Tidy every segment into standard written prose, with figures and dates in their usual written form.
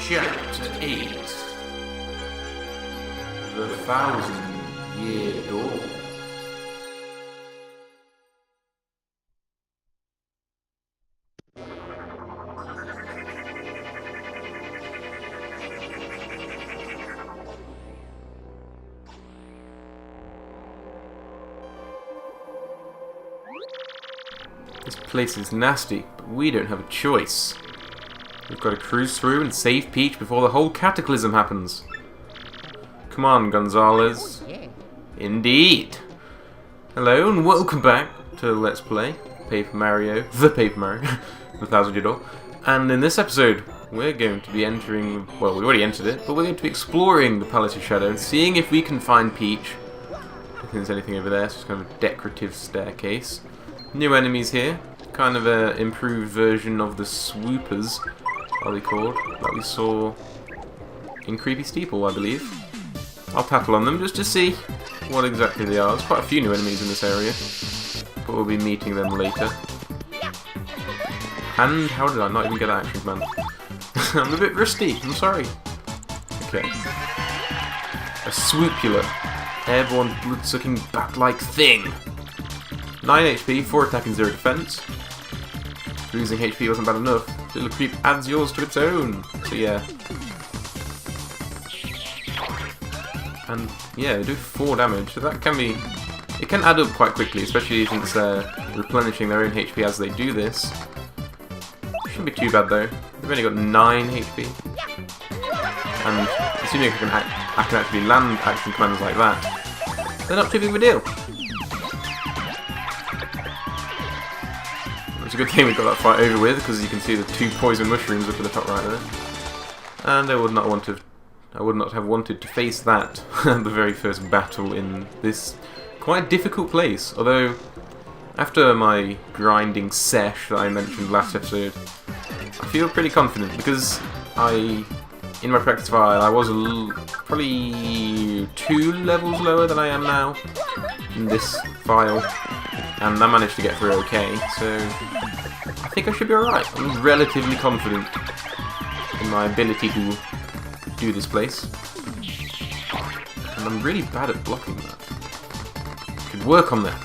Chapter 8 The 1,000-Year Door. This place is nasty, but we don't have a choice. We've got to cruise through and save Peach before the whole cataclysm happens. Come on, Gonzalez. Indeed. Hello and welcome back to Let's Play Paper Mario, the 1,000-Year Door. And in this episode, we're going to be entering, well, we already entered it, but we're going to be exploring the Palace of Shadow and seeing if we can find Peach. I think there's anything over there, so it's kind of a decorative staircase. New enemies here, kind of an improved version of the swoopers, are they called, that we saw in Creepy Steeple, I believe. I'll tattle on them just to see what exactly they are. There's quite a few new enemies in this area, but we'll be meeting them later. And how did I not even get that action command? I'm a bit rusty, I'm sorry. Okay. A swoopula. Airborne blood-sucking bat-like thing. 9 HP, 4 attack and 0 defense. Losing HP wasn't bad enough. Little creep adds yours to its own. So yeah. And yeah, they do 4 damage, so that can be... It can add up quite quickly, especially since they're replenishing their own HP as they do this. Shouldn't be too bad though. They've only got 9 HP. And assuming I can actually land action commands like that, they're not too big of a deal. It's a good thing we got that fight over with, because you can see the 2 poison mushrooms up at the top right there. And I would not have wanted to face that at the very first battle in this quite difficult place. Although, after my grinding sesh that I mentioned last episode, I feel pretty confident because in my practice file, I was probably 2 levels lower than I am now in this file, and I managed to get through okay, so I think I should be alright. I'm relatively confident in my ability to do this place, and I'm really bad at blocking that. Could work on that.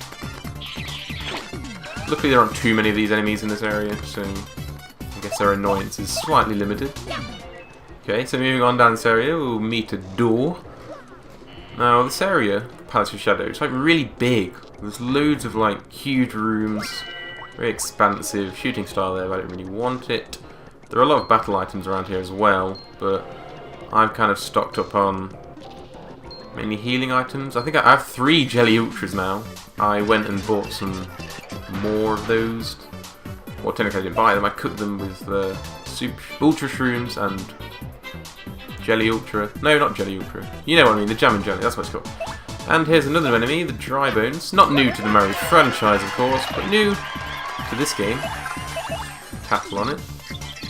Luckily there aren't too many of these enemies in this area, so I guess their annoyance is slightly limited. Okay, so moving on down this area, we'll meet a door. Now this area, Palace of Shadow, it's like really big. There's loads of like huge rooms, very expansive, shooting star there, but I don't really want it. There are a lot of battle items around here as well, but I've kind of stocked up on mainly healing items. I think I have 3 Jelly Ultras now. I went and bought some more of those. Well, technically I didn't buy them, I cooked them with the Ultra Shrooms and Jelly Ultra. No, not Jelly Ultra. You know what I mean, the Jam and Jelly, that's what it's called. And here's another enemy, the Dry Bones. Not new to the Mario franchise, of course, but new to this game. Tattle on it.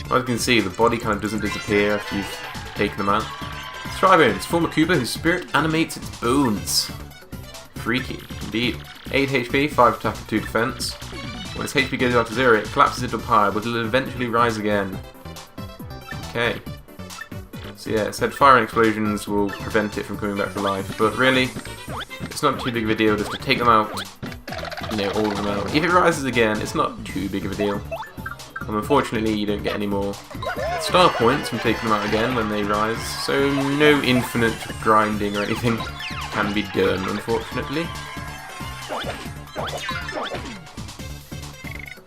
As you can see, the body kind of doesn't disappear after you've taken them out. It's Dry Bones, former Koopa whose spirit animates its bones. Freaky, indeed. 8 HP, 5 attack and 2 defense. When its HP goes down to 0, it collapses it up high, but it'll eventually rise again. Okay. So yeah, it said fire and explosions will prevent it from coming back to life, but really, it's not too big of a deal just to take them out, you know, all of them out. If it rises again, it's not too big of a deal. And unfortunately, you don't get any more star points from taking them out again when they rise, so no infinite grinding or anything can be done, unfortunately.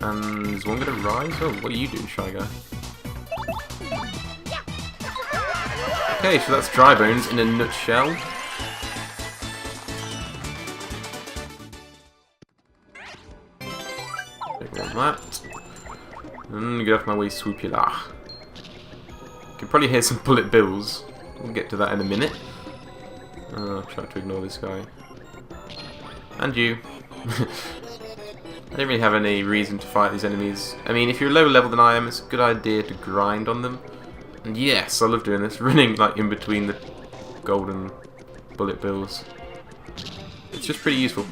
And is one going to rise? Oh, what are you doing, Shy Guy? Okay, so that's Dry Bones in a nutshell. Take all that. And get off my way, swoopula. You can probably hear some bullet bills. We'll get to that in a minute. I'll try to ignore this guy. And you. I don't really have any reason to fight these enemies. I mean, if you're lower level than I am, it's a good idea to grind on them. And yes, I love doing this, running like in between the golden bullet bills. It's just pretty useful.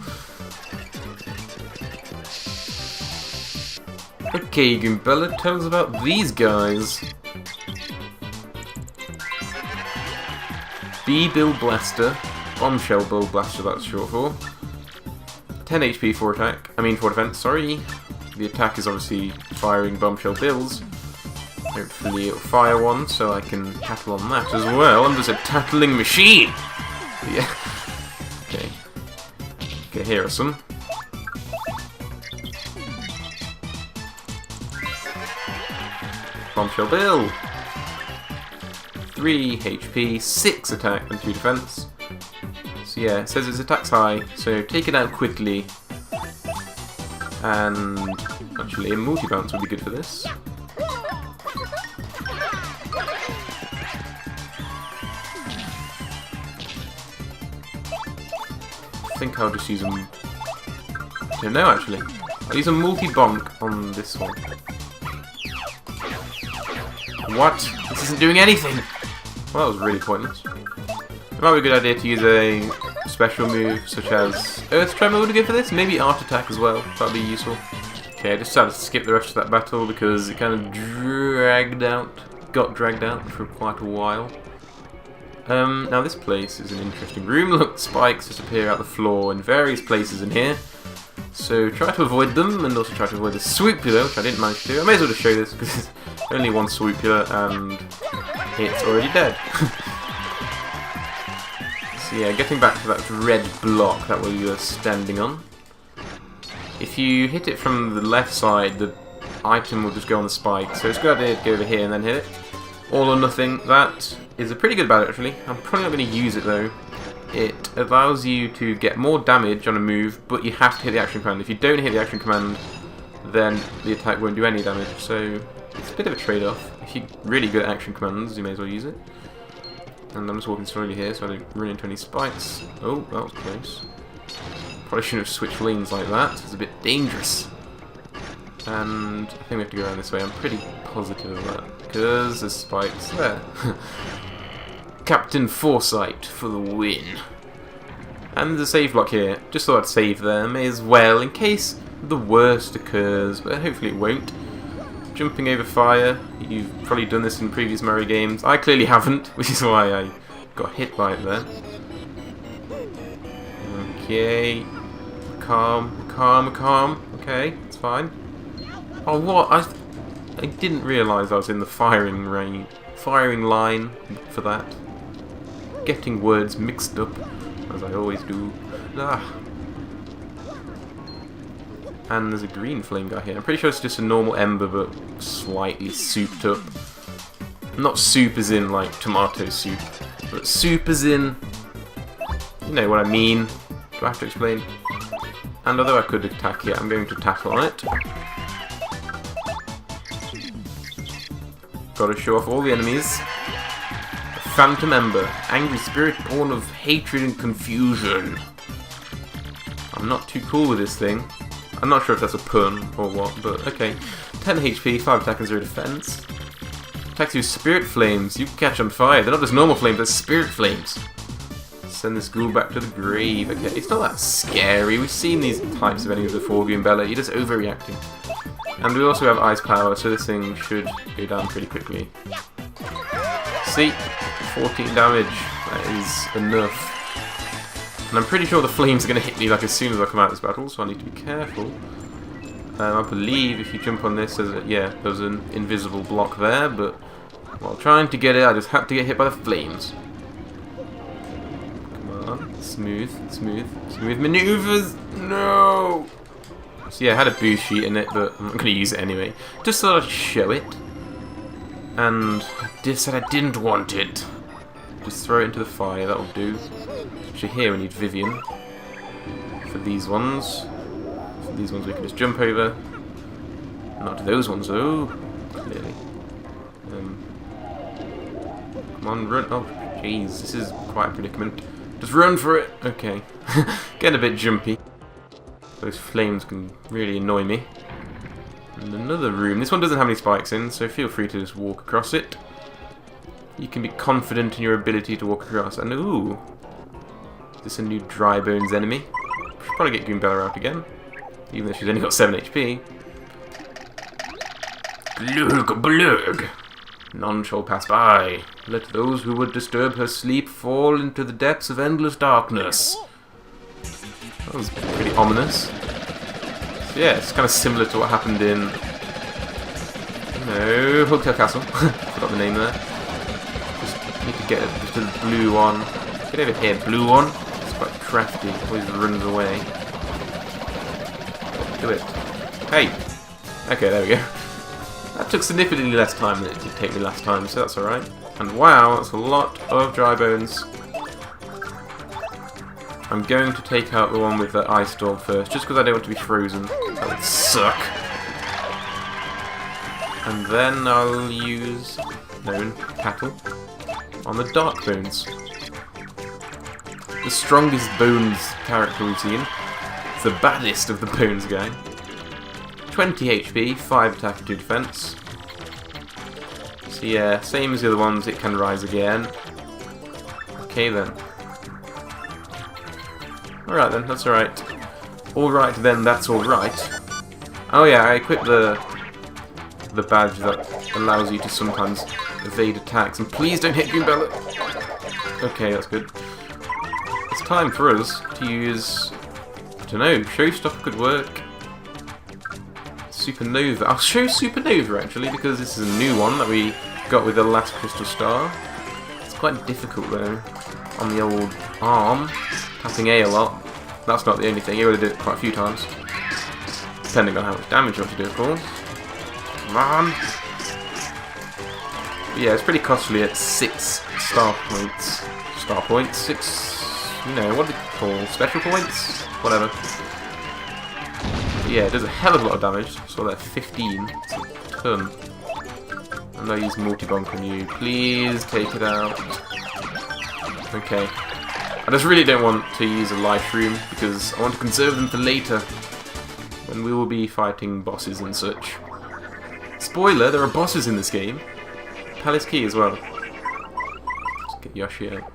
Okay, Goombella, tell us about these guys. B-Bill Blaster. Bombshell Bill Blaster, that's short for. 10 HP for attack. For defense, sorry. The attack is obviously firing Bombshell Bills. Hopefully it'll fire one, so I can tattle on that as well. I'm just a tattling machine! Yeah. Okay. Okay, here are some. Bombshell Bill! 3 HP, 6 attack and 2 defense. So yeah, it says its attack's high, so take it out quickly. And actually a multi-bounce would be good for this. I think I'll just use a... I don't know actually. I'll use a multi-bonk on this one. What? This isn't doing anything! Well, that was really pointless. It might be a good idea to use a special move such as Earth Tremor would be good for this. Maybe Art Attack as well. That'd be useful. Okay, I just decided to skip the rest of that battle because it kind of got dragged out for quite a while. Now this place is an interesting room. Look, spikes just appear out the floor in various places in here. So try to avoid them, and also try to avoid the Swoopula, which I didn't manage to do. I may as well just show this because there's only one Swoopula and it's already dead. So yeah, getting back to that red block that we were standing on. If you hit it from the left side, the item will just go on the spike. So it's a good idea to go over here and then hit it. All or nothing, that is a pretty good battle actually. I'm probably not going to use it though. It allows you to get more damage on a move, but you have to hit the action command. If you don't hit the action command, then the attack won't do any damage. So it's a bit of a trade-off. If you're really good at action commands, you may as well use it. And I'm just walking slowly here so I don't run into any spikes. Oh, that was close. Probably shouldn't have switched lanes like that. It's a bit dangerous. And I think we have to go around this way. I'm pretty positive of that because there's spikes there. Captain Foresight for the win. And there's a save block here. Just thought I'd save there. May as well in case the worst occurs, but hopefully it won't. Jumping over fire. You've probably done this in previous Mario games. I clearly haven't, which is why I got hit by it there. Okay. Calm. Okay, it's fine. Oh, what? I didn't realise I was in the firing line for that. Getting words mixed up, as I always do. Ah. And there's a green flame guy here. I'm pretty sure it's just a normal ember, but slightly souped up. Not soup as in, like, tomato soup, but soup as in... You know what I mean. Do I have to explain? And although I could attack it, I'm going to tattle on it. Gotta show off all the enemies. Phantom Ember, angry spirit born of hatred and confusion. I'm not too cool with this thing. I'm not sure if that's a pun or what, but okay. 10 HP, 5 attack and 0 defense. Attacks you with spirit flames. You can catch on fire. They're not just normal flames, they're spirit flames. Send this ghoul back to the grave. Okay, it's not that scary. We've seen these types of enemies before, Goombella. You're just overreacting. And we also have ice power, so this thing should go down pretty quickly. See? 14 damage. That is enough. And I'm pretty sure the flames are going to hit me like as soon as I come out of this battle, so I need to be careful. I believe if you jump on this, there's an invisible block there, but while trying to get it, I just had to get hit by the flames. Come on. Smooth maneuvers! No! So yeah, I had a boost sheet in it, but I'm not going to use it anyway. Just thought I'd show it. And I just said I didn't want it. Just throw it into the fire, that'll do. Actually here we need Vivian. For these ones. For these ones we can just jump over. Not those ones though, clearly. Come on, run. Oh, jeez, this is quite a predicament. Just run for it! Okay. Getting a bit jumpy. Those flames can really annoy me. And another room. This one doesn't have any spikes in, so feel free to just walk across it. You can be confident in your ability to walk across. And ooh, is this a new dry bones enemy? Should probably get Goombella out again, even though she's only got 7 HP. Blurg, blurg. None shall pass by. Let those who would disturb her sleep fall into the depths of endless darkness. That was pretty ominous. So yeah, it's kind of similar to what happened in... No, Hotel Castle. Forgot the name there. Just need to get just a blue one. Get over here, blue one. It's quite crafty. Always runs away. Do it. Hey! Okay, there we go. That took significantly less time than it did take me last time, so that's alright. And wow, that's a lot of dry bones. I'm going to take out the one with the ice storm first, just because I don't want to be frozen. That would suck. And then I'll use cattle on the dark bones. The strongest bones character we've seen. It's the baddest of the bones gang. 20 HP, 5 attack and 2 defense. So yeah, same as the other ones, it can rise again. Okay then. Alright then, that's alright. Alright then, that's alright. Oh yeah, I equipped the badge that allows you to sometimes evade attacks. And please don't hit Green Bella! Okay, that's good. It's time for us to use... I don't know, Showstopper could work. Supernova. I'll show Supernova actually, because this is a new one that we got with the last Crystal Star. It's quite difficult though, on the old arm. Tapping A lot. That's not the only thing, you gotta do it quite a few times. Depending on how much damage you want to do, of course. Come on! But yeah, it's pretty costly at 6 star points. Star points? 6... you know, what do they call? Special points? Whatever. But yeah, it does a hell of a lot of damage. So that's 15. It's a ton. And I use multi-bonk on you. Please take it out. Okay. I just really don't want to use a life room because I want to conserve them for later when we will be fighting bosses and such. Spoiler, there are bosses in this game. Palace Key as well. Let's get Yoshi out.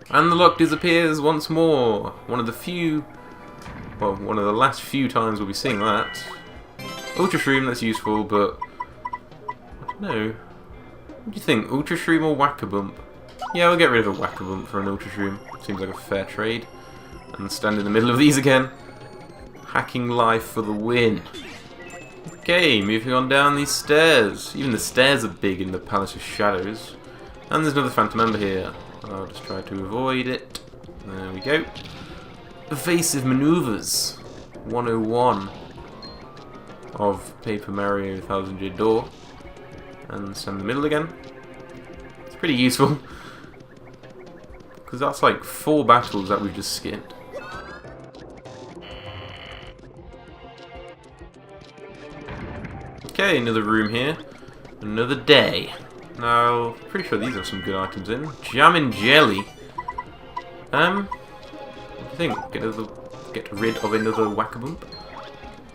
And the lock disappears once more. One of the few... well, one of the last few times we'll be seeing that. Ultra Shroom, that's useful, but... I don't know. What do you think? Ultra Shroom or Whack-a-Bump? Yeah, we'll get rid of a Whack-a-Bump for an Ultra Shroom. Seems like a fair trade. And stand in the middle of these again. Hacking life for the win. Okay, moving on down these stairs. Even the stairs are big in the Palace of Shadows. And there's another Phantom Ember here. I'll just try to avoid it. There we go. Evasive Maneuvers 101 of Paper Mario 1000 Year Door. And stand in the middle again. It's pretty useful. Because that's like 4 battles that we've just skipped. Okay, another room here. Another day. Now, pretty sure these have some good items in. Jam and jelly. What do you think? Get rid of another Whack-a-Bump?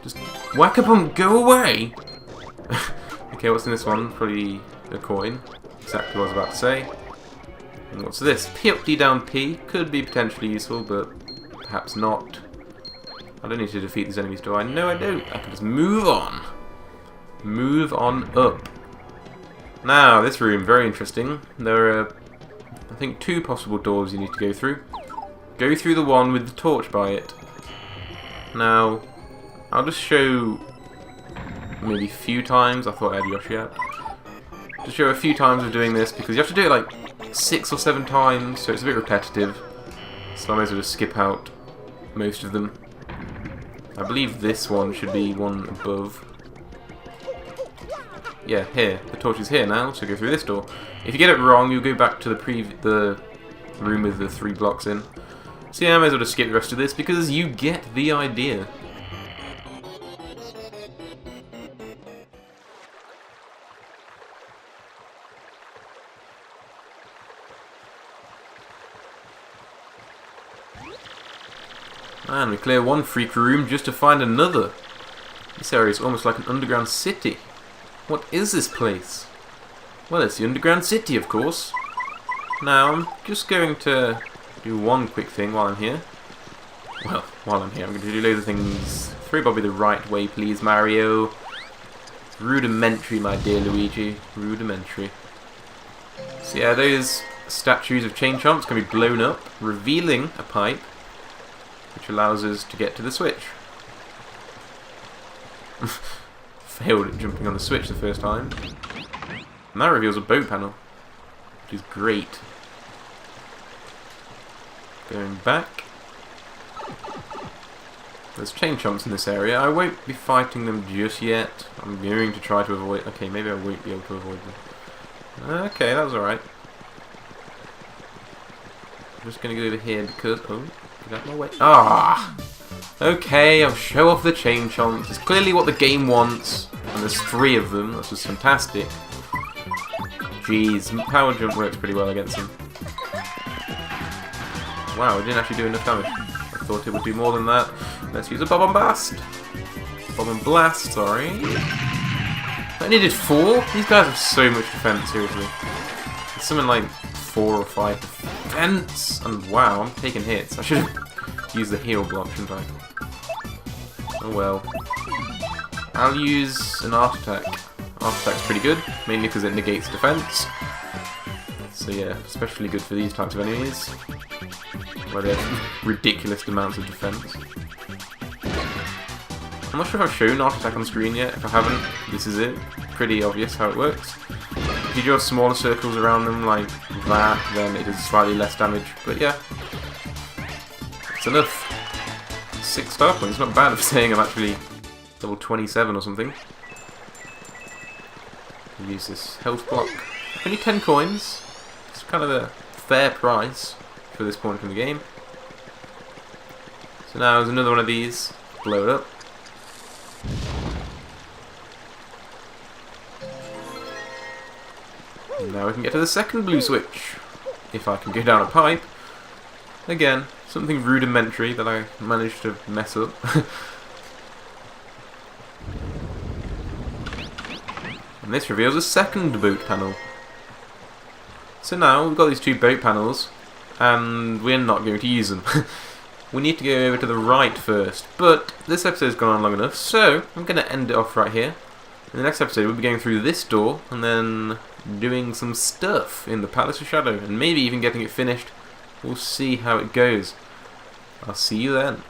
Just Whack-a-Bump, go away! Okay, what's in this one? Probably a coin. Exactly what I was about to say. And what's this? P up, D down, P. Could be potentially useful, but perhaps not. I don't need to defeat these enemies, do I? No, I don't. I can just move on. Move on up. Now, this room, very interesting. There are, I think, 2 possible doors you need to go through. Go through the one with the torch by it. Now, I'll just show maybe a few times. I thought I had Yoshi out. Just show a few times of doing this because you have to do it like 6 or 7 times, so it's a bit repetitive. So I may as well just skip out most of them. I believe this one should be one above. Yeah, here. The torch is here now, so go through this door. If you get it wrong, you'll go back to the room with the 3 blocks in. So yeah, I may as well just skip the rest of this because you get the idea. And we clear one freak room just to find another. This area is almost like an underground city. What is this place? Well, it's the underground city, of course. Now, I'm just going to do one quick thing while I'm here. Well, while I'm here, I'm going to do loads of things. Throw Bobby the right way, please, Mario. Rudimentary, my dear Luigi. Rudimentary. So yeah, those statues of Chain Chomps can be blown up, revealing a pipe, which allows us to get to the switch. Failed at jumping on the switch the first time. And that reveals a boat panel, which is great. Going back. There's Chain Chomps in this area. I won't be fighting them just yet. I'm going to try to avoid... Okay, maybe I won't be able to avoid them. Okay, that was alright. I'm just going to go over here because... Oh, get out of my way. Ah! Okay, I'll show off the Chain Chomps. It's clearly what the game wants. And there's 3 of them. That's just fantastic. Jeez, Power Jump works pretty well against them. Wow, it didn't actually do enough damage. I thought it would do more than that. Let's use a Bob and Blast. Bob and Blast, sorry. I only did 4? These guys have so much defense, seriously. It's something like 4 or 5 defense. And wow, I'm taking hits. I should have used the heal block, shouldn't I? Oh well. I'll use an Art Attack. Art Attack's pretty good, mainly because it negates defense. So yeah, especially good for these types of enemies, where they have ridiculous amounts of defense. I'm not sure if I've shown Art Attack on screen yet. If I haven't, this is it. Pretty obvious how it works. If you draw smaller circles around them like that, then it does slightly less damage. But yeah, it's enough. 6 star points, not bad for saying I'm actually level 27 or something. Use this health block. Only 10 coins. It's kind of a fair price for this point in the game. So now there's another one of these. Blow it up. And now we can get to the second blue switch. If I can go down a pipe. Again, something rudimentary that I managed to mess up. And this reveals a second boat panel. So now we've got these 2 boat panels, and we're not going to use them. We need to go over to the right first, but this episode's gone on long enough, so I'm going to end it off right here. In the next episode we'll be going through this door, and then doing some stuff in the Palace of Shadow, and maybe even getting it finished. We'll see how it goes. I'll see you then.